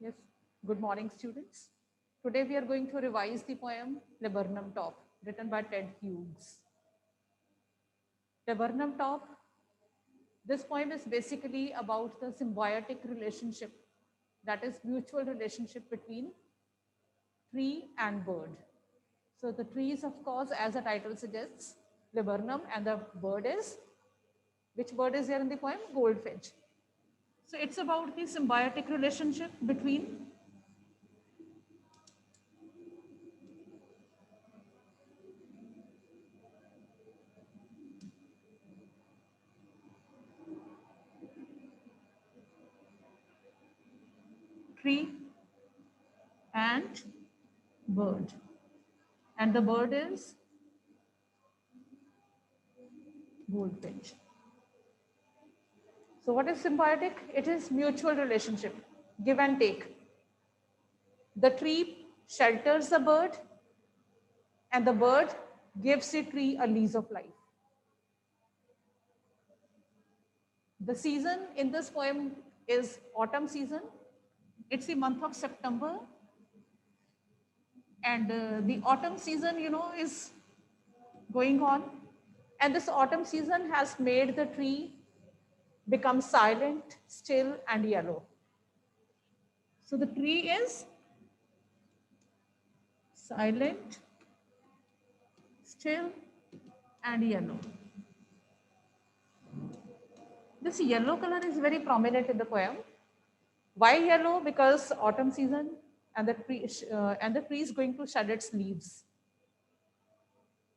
Yes, good morning, students. Today we are going to revise the poem Laburnum Top, written by Ted Hughes. Laburnum Top, this poem is basically about the symbiotic relationship, that is, mutual relationship between tree and bird. So the tree is, of course, as the title suggests, laburnum, and the bird is, which bird is there in the poem? Goldfinch. So it's about the symbiotic relationship between tree and bird. And the bird is goldfinch. So what is symbiotic? It is mutual relationship, give and take. The tree shelters the bird and the bird gives the tree a lease of life. The season in this poem is autumn season. It's the month of September, and the autumn season, is going on. And this autumn season has made the tree become silent, still, and yellow. So the tree is silent, still, and yellow. This yellow color is very prominent in the poem. Why yellow? Because autumn season, and the tree is going to shed its leaves.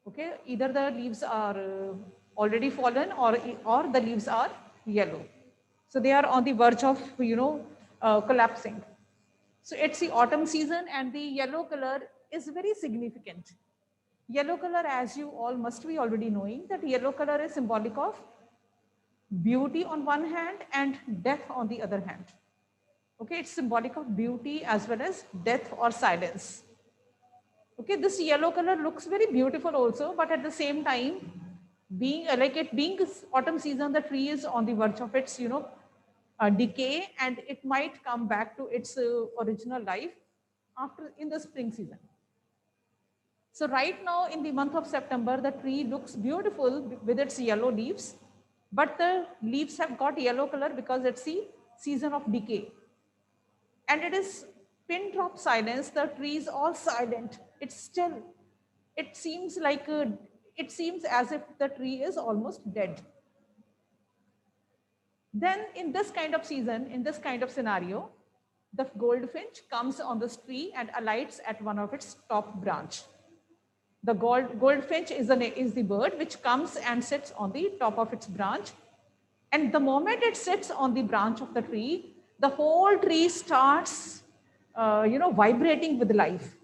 Okay, either the leaves are already fallen, or the leaves are yellow. So they are on the verge of collapsing. So it's the autumn season, and the yellow color is very significant. Yellow color, as you all must be already knowing, that yellow color is symbolic of beauty on one hand and death on the other hand. Okay, it's symbolic of beauty as well as death or silence. Okay, this yellow color looks very beautiful also, but at the same time, being autumn season, the tree is on the verge of its decay, and it might come back to its original life after in the spring season. So right now in the month of September, the tree looks beautiful with its yellow leaves, but the leaves have got yellow color because it's the season of decay. And it is pin drop silence. The tree is all silent. It's still, it seems like, it seems as if the tree is almost dead. Then in this kind of season, in this kind of scenario, the goldfinch comes on this tree and alights at one of its top branch. The goldfinch is the bird which comes and sits on the top of its branch. And the moment it sits on the branch of the tree, the whole tree starts, vibrating with life.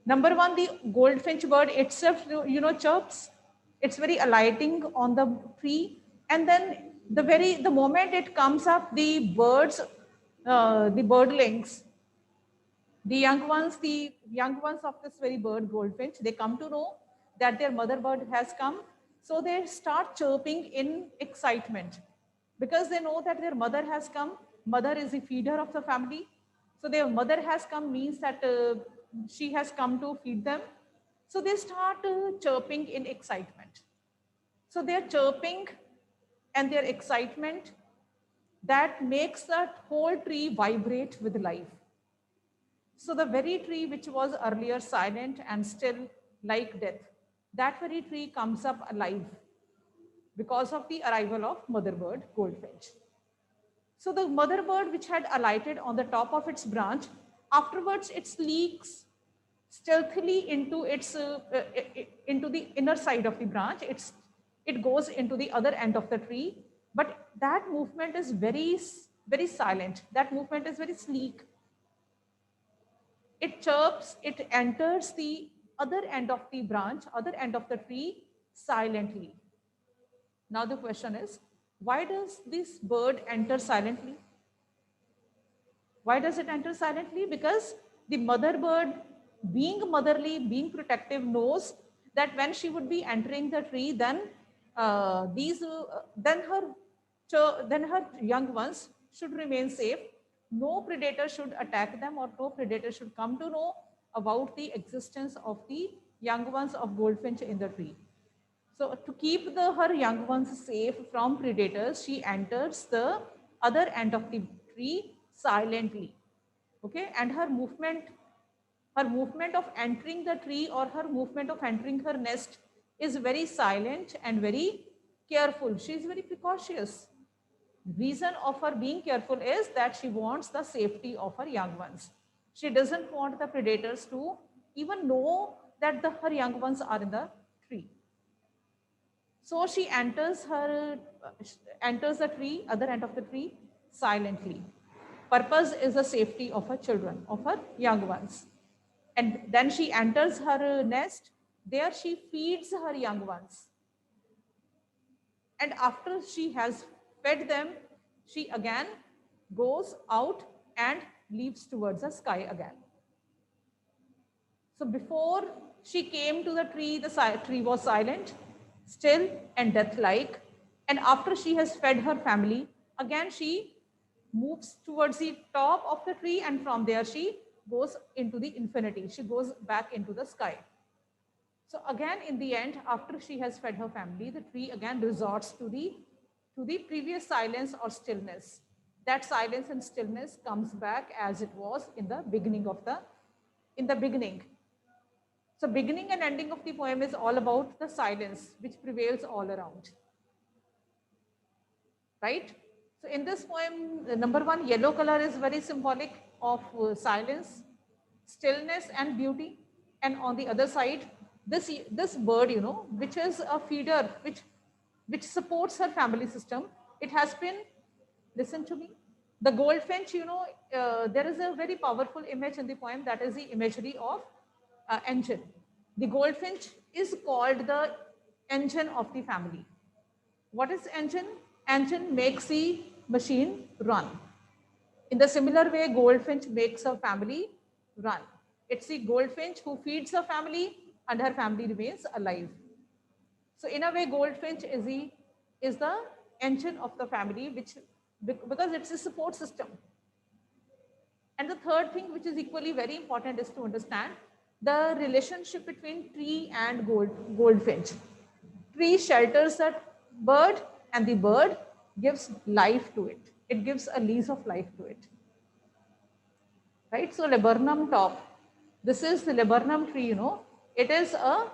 Number one, the goldfinch bird itself, chirps. It's very alighting on the tree. And then the moment it comes up, the birds, the birdlings, the young ones of this very bird, goldfinch, they come to know that their mother bird has come. So they start chirping in excitement because they know that their mother has come. Mother is the feeder of the family. So their mother has come means that she has come to feed them. So they start chirping in excitement. So their chirping and their excitement, that makes that whole tree vibrate with life. So the very tree which was earlier silent and still like death, that very tree comes up alive because of the arrival of mother bird, goldfinch. So the mother bird which had alighted on the top of its branch, afterwards it leaks stealthily into the inner side of the branch. It goes into the other end of the tree, but that movement is very, very silent. That movement is very sleek. It chirps, it enters the other end of the branch, other end of the tree silently. Now the question is, why does this bird enter silently? Why does it enter silently? Because the mother bird, being motherly, being protective, knows that when she would be entering the tree, then then her young ones should remain safe. no predator should attack them, or no predator should come to know about the existence of the young ones of goldfinch in the tree. So to keep her young ones safe from predators, she enters the other end of the tree silently. Okay, and her movement of entering the tree, or her movement of entering her nest, is very silent and very careful. She is very precautious. Reason of her being careful is that she wants the safety of her young ones. She doesn't want the predators to even know that her young ones are in the tree. So she enters the tree, other end of the tree, silently. Purpose is the safety of her children, of her young ones. And then she enters her nest. There she feeds her young ones. And after she has fed them, she again goes out and leaves towards the sky again. So before she came to the tree was silent, still and death-like. And after she has fed her family, again she moves towards the top of the tree, and from there she goes into the infinity. She goes back into the sky. So again, in the end, after she has fed her family, the tree again resorts to the previous silence or stillness. That silence and stillness comes back as it was in the beginning in the beginning. So beginning and ending of the poem is all about the silence which prevails all around. Right? So in this poem, the number one, yellow color is very symbolic of silence, stillness and beauty. And on the other side, this bird, which is a feeder, which supports her family system, it has been, listen to me, the goldfinch, there is a very powerful image in the poem, that is the imagery of engine. The goldfinch is called the engine of the family. What is engine? Engine makes the machine run. In the similar way, goldfinch makes a family run. It's the goldfinch who feeds her family, and her family remains alive. So in a way, goldfinch is the engine of the family, because it's a support system. And the third thing, which is equally very important, is to understand the relationship between tree and goldfinch. Tree shelters that bird, and the bird gives life to it. It gives a lease of life to it. Right? So laburnum top. This is the laburnum tree, it's a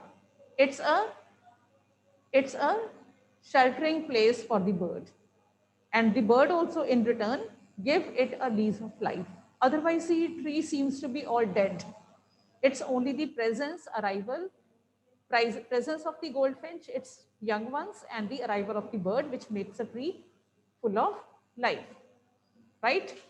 it's a sheltering place for the bird. And the bird also in return give it a lease of life. Otherwise, the tree seems to be all dead. It's only the presence of the goldfinch, its young ones, and the arrival of the bird, which makes a tree full of life. Right?